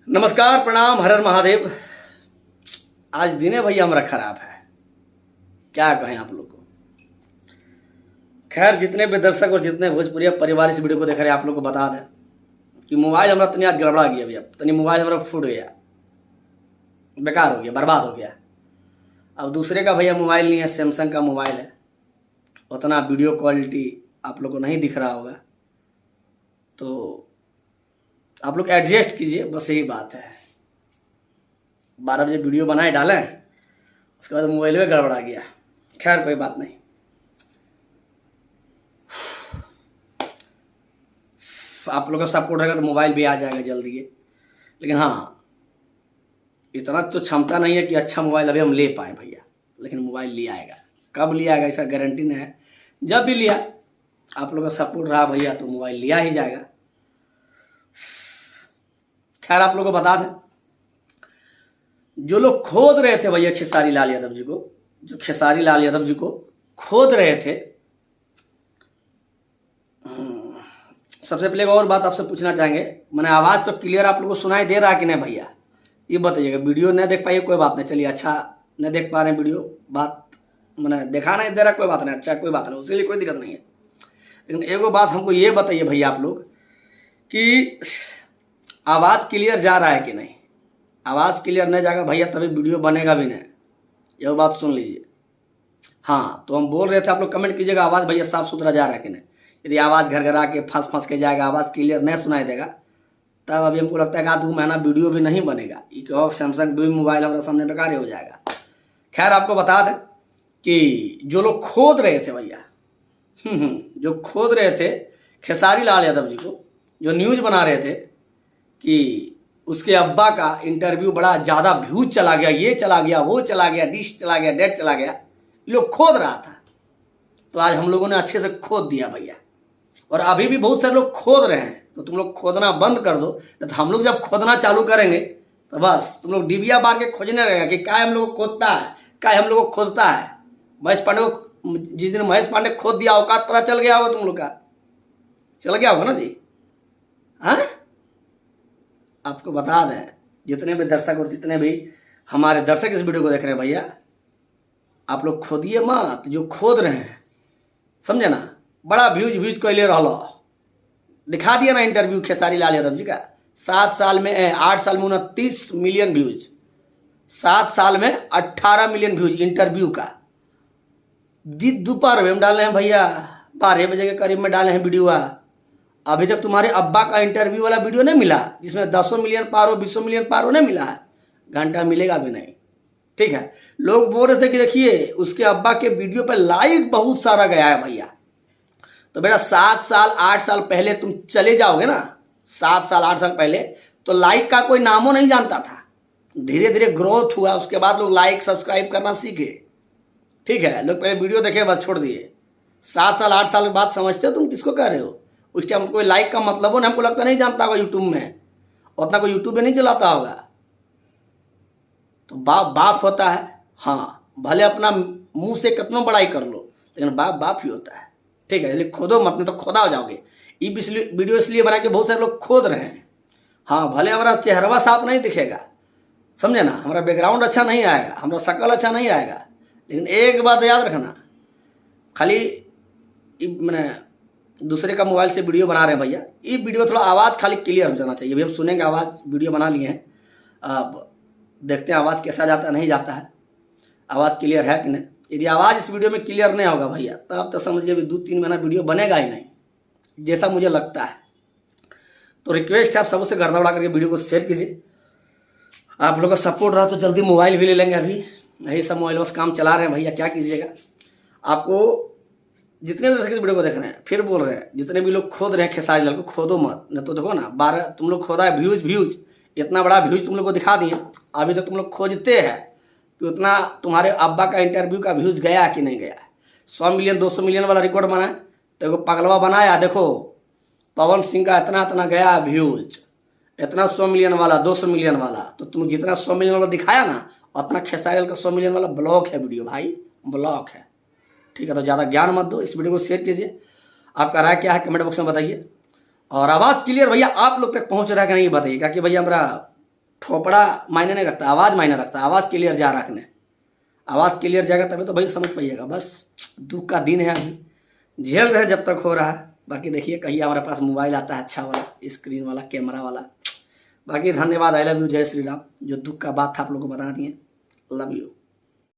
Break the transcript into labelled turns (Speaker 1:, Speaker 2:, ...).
Speaker 1: नमस्कार, प्रणाम, हर हर महादेव। आज दिन है भैया हमारा खराब है, क्या कहें आप लोग को। खैर, जितने भी दर्शक और जितने भोजपुरी परिवार इस वीडियो को देख रहे हैं, आप लोग को बता दें कि मोबाइल हमारा तनी आज गड़बड़ा गया भैया। तनी मोबाइल हमारा फूट गया, बेकार हो गया, बर्बाद हो गया। अब दूसरे का भैया मोबाइल नहीं है, सैमसंग का मोबाइल है। उतना वीडियो क्वालिटी आप लोग को नहीं दिख रहा होगा, तो आप लोग एडजस्ट कीजिए, बस यही बात है। 12 बजे वीडियो बनाए डालें, उसके बाद मोबाइल में गड़बड़ा गया। खैर कोई बात नहीं, आप लोग का सपोर्ट रहेगा तो मोबाइल भी आ जाएगा जल्दी है। लेकिन हाँ, इतना तो क्षमता नहीं है कि अच्छा मोबाइल अभी हम ले पाए भैया, लेकिन मोबाइल लिया आएगा। कब लिया आएगा इसका गारंटी नहीं है, जब भी लिया आप लोग का सपोर्ट रहा भैया तो मोबाइल लिया ही जाएगा। खैर, आप लोग को बता दें, जो लोग खोद रहे थे भैया खेसारी लाल यादव जी को, जो खेसारी लाल यादव जी को खोद रहे थे, सबसे पहले और बात आपसे पूछना चाहेंगे, मैंने आवाज़ तो क्लियर आप लोगों को सुनाई दे रहा है कि नहीं भैया, ये बताइएगा। वीडियो नहीं देख पाइए कोई बात नहीं, चलिए अच्छा नहीं देख पा रहे हैं वीडियो, बात मैंने देखा नहीं दे रहा कोई बात नहीं, अच्छा कोई बात नहीं, उसके लिए कोई दिक्कत नहीं है। लेकिन एगो बात हमको ये बताइए भैया आप लोग कि आवाज़ क्लियर जा रहा है कि नहीं। आवाज़ क्लियर नहीं जाएगा भैया तभी वीडियो बनेगा भी नहीं, यह बात सुन लीजिए। हाँ, तो हम बोल रहे थे, आप लोग कमेंट कीजिएगा आवाज़ भैया साफ सुथरा जा रहा है कि नहीं। यदि आवाज़ घर घर आके फंस के जाएगा, आवाज़ क्लियर नहीं सुनाई देगा, तब अभी हमको लगता है कि आध 2 महीना वीडियो भी नहीं बनेगा। एक सैमसंग भी मोबाइल हमारे सामने बेकार हो जाएगा। खैर, आपको बता दें कि जो लोग खोद रहे थे भैया, जो खोद रहे थे खेसारी लाल यादव जी को, जो न्यूज़ बना रहे थे कि उसके अब्बा का इंटरव्यू बड़ा ज़्यादा व्यूज चला गया, ये चला गया, वो चला गया, डिश चला गया, डेट चला गया, ये लोग खोद रहा था। तो आज हम लोगों ने अच्छे से खोद दिया भैया, और अभी भी बहुत सारे लोग खोद रहे हैं। तो तुम लोग खोदना बंद कर दो, तो हम लोग जब खोदना चालू करेंगे तो बस तुम लोग डिबिया बार के खोजने लगेगा कि क्या हम लोग को खोदता है, क्या हम लोग को खोदता है। महेश पांडे को, जिस दिन महेश पांडे खोद दिया, औकात पता चल गया होगा तुम लोग का, चल गया होगा ना जी। हाँ, आपको बता दें, जितने भी दर्शक और जितने भी हमारे दर्शक इस वीडियो को देख रहे हैं भैया, आप लोग खोदिए मत जो खोद रहे हैं, समझे ना। बड़ा व्यूज कैले रहा, दिखा दिया ना इंटरव्यू खेसारी लाल यादव जी का। 8 साल में 29 मिलियन व्यूज, 7 साल में 18 मिलियन व्यूज इंटरव्यू का। दोपहर में डाले हैं भैया, 12 बजे के करीब में डाले हैं वीडियो। अभी तक तुम्हारे अब्बा का इंटरव्यू वाला वीडियो नहीं मिला, जिसमें 10 मिलियन पार हो, 20 मिलियन पार हो, नहीं मिला है। घंटा मिलेगा भी नहीं, ठीक है। लोग बोल रहे थे कि देखिए उसके अब्बा के वीडियो पे लाइक बहुत सारा गया है भैया। तो बेटा 7 साल 8 साल पहले तुम चले जाओगे ना, 7 साल 8 साल पहले तो लाइक का कोई नामो नहीं जानता था। धीरे धीरे ग्रोथ हुआ, उसके बाद लोग लाइक सब्सक्राइब करना सीखे, ठीक है। लोग पहले वीडियो देखे बस छोड़ दिए। 7 साल 8 साल के बाद समझते हो तुम किसको कह रहे हो। उस टाइम कोई लाइक का मतलब हो ना, हमको लगता नहीं जानता होगा यूट्यूब में, उतना कोई यूट्यूब में नहीं चलाता होगा। तो बाप होता है, हाँ, भले अपना मुंह से कितना बड़ाई कर लो, लेकिन बाप ही होता है, ठीक है। इसलिए खोदो मत, नहीं तो खोदा हो जाओगे। ये वीडियो इसलिए बना के बहुत सारे लोग खोद रहे हैं। हाँ, भले हमारा चेहरा साफ नहीं दिखेगा, समझे ना, हमारा बैकग्राउंड अच्छा नहीं आएगा, हमारा शक्ल अच्छा नहीं आएगा, लेकिन एक बात याद रखना, खाली मैंने दूसरे का मोबाइल से वीडियो बना रहे हैं भैया, ये वीडियो थोड़ा आवाज़ खाली क्लियर हो जाना चाहिए। अभी हम सुनेंगे आवाज़, वीडियो बना लिए हैं, अब देखते हैं आवाज़ कैसा जाता नहीं जाता है, आवाज़ क्लियर है कि नहीं। यदि आवाज़ इस वीडियो में क्लियर नहीं होगा भैया, तब तो समझिए अभी 2-3 महीना वीडियो बनेगा ही नहीं, जैसा मुझे लगता है। तो रिक्वेस्ट है आप सबसे गर्दा उड़ा करके वीडियो को शेयर कीजिए। आप लोगों का सपोर्ट रहा तो जल्दी मोबाइल भी ले लेंगे। अभी यही सब मोबाइल बस काम चला रहे हैं भैया, क्या कीजिएगा। आपको जितने भी दर्शक इस वीडियो को देख रहे हैं, फिर बोल रहे हैं, जितने भी लोग खोद रहे हैं खेसारी लाल को, खोदो मत, नहीं तो देखो ना 12 तुम लोग खोदा है, व्यूज इतना बड़ा व्यूज तुम लोग को दिखा दिए। अभी तक तुम लोग खोजते हैं कि उतना तुम्हारे अब्बा का इंटरव्यू का व्यूज गया कि नहीं गया। 100 मिलियन 200 मिलियन वाला रिकॉर्ड बनाए, तो पगलवा बनाया, देखो पवन सिंह का इतना गया व्यूज, इतना 100 मिलियन वाला, 200 मिलियन वाला। तो तुम जितना 100 मिलियन वाला दिखाया ना, उतना खेसारी लाल का 100 मिलियन वाला ब्लॉक है वीडियो भाई, ब्लॉक है, ठीक है। तो ज़्यादा ज्ञान मत दो, इस वीडियो को शेयर कीजिए। आपका राय क्या है कमेंट बॉक्स में बताइए। और आवाज़ क्लियर भैया आप लोग तक पहुंच रहा है कि नहीं बताइए, क्या कि भैया हमारा ठोपड़ा मायने नहीं रखता, आवाज़ मायने रखता। आवाज़ क्लियर जा रखने, आवाज़ क्लियर जाएगा तभी तो भाई समझ पाइएगा। बस दुख का दिन है, अभी झेल रहे जब तक हो रहा है। बाकी देखिए कहीं हमारे पास मोबाइल आता है अच्छा वाला, स्क्रीन वाला, कैमरा वाला। बाकी धन्यवाद, आई लव यू, जय श्री राम। जो दुख का बात था आप लोगों को बता दिए। Love you.